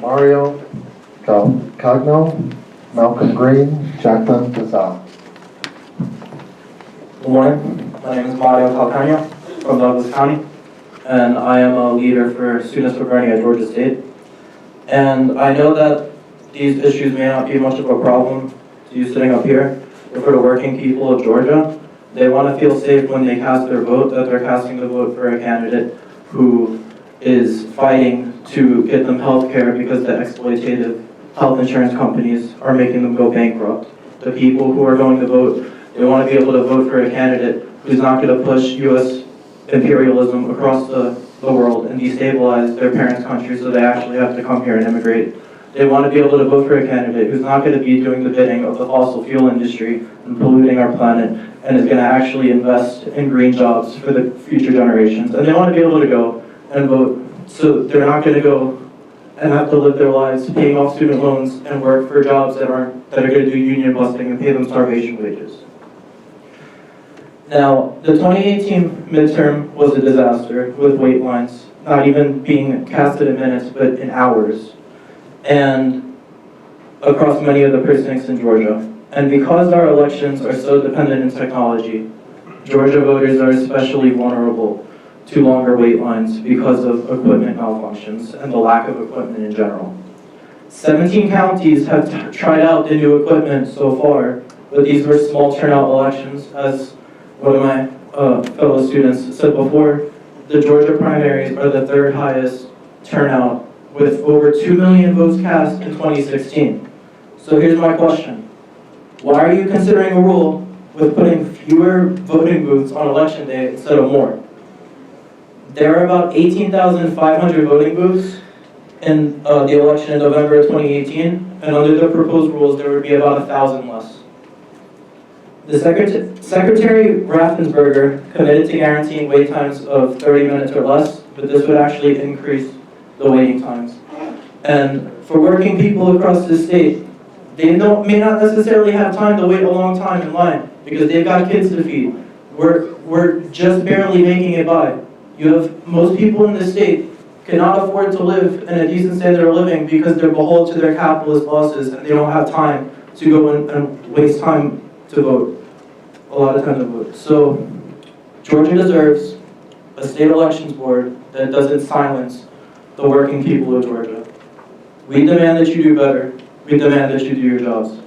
Mario Calcagno, Malcolm Green, Jacqueline Pizarro. Good morning. My name is Mario Calcagno from Douglas County, and I am a leader for Students for Learning at Georgia State. And I know that these issues may not be much of a problem to you sitting up here, but for the working people of Georgia, they want to feel safe when they cast their vote, that they're casting the vote for a candidate who is fighting to get them health care because the exploitative health insurance companies are making them go bankrupt. The people who are going to vote, they want to be able to vote for a candidate who's not going to push U.S. imperialism across the world and destabilize their parents' country so they actually have to come here and immigrate. They want to be able to vote for a candidate who's not going to be doing the bidding of the fossil fuel industry and polluting our planet and is going to actually invest in green jobs for the future generations. And they want to be able to go and vote so they're not going to go and have to live their lives paying off student loans and work for jobs that are going to do union busting and pay them starvation wages. Now, the 2018 midterm was a disaster with wait lines, not even being casted in minutes, but in hours, and across many of the precincts in Georgia. And because our elections are so dependent in technology, Georgia voters are especially vulnerable to longer wait lines because of equipment malfunctions and the lack of equipment in general. 17 counties have tried out the new equipment so far, but these were small turnout elections. As one of my fellow students said before, the Georgia primaries are the third highest turnout with over 2 million votes cast in 2016. So here's my question. Why are you considering a rule with putting fewer voting booths on election day instead of more? There are about 18,500 voting booths in the election in November of 2018, and under the proposed rules, there would be about 1,000 less. The Secretary Raffensperger committed to guaranteeing wait times of 30 minutes or less, but this would actually increase the waiting times. And for working people across the state, they may not necessarily have time to wait a long time in line because they've got kids to feed. We're just barely making it by. You have most people in the state cannot afford to live in a decent standard of living because they're beholden to their capitalist bosses and they don't have time to go and waste time to vote, a lot of time to vote. So Georgia deserves a state elections board that doesn't silence the working people of Georgia. We demand that you do better. We demand that you do your jobs.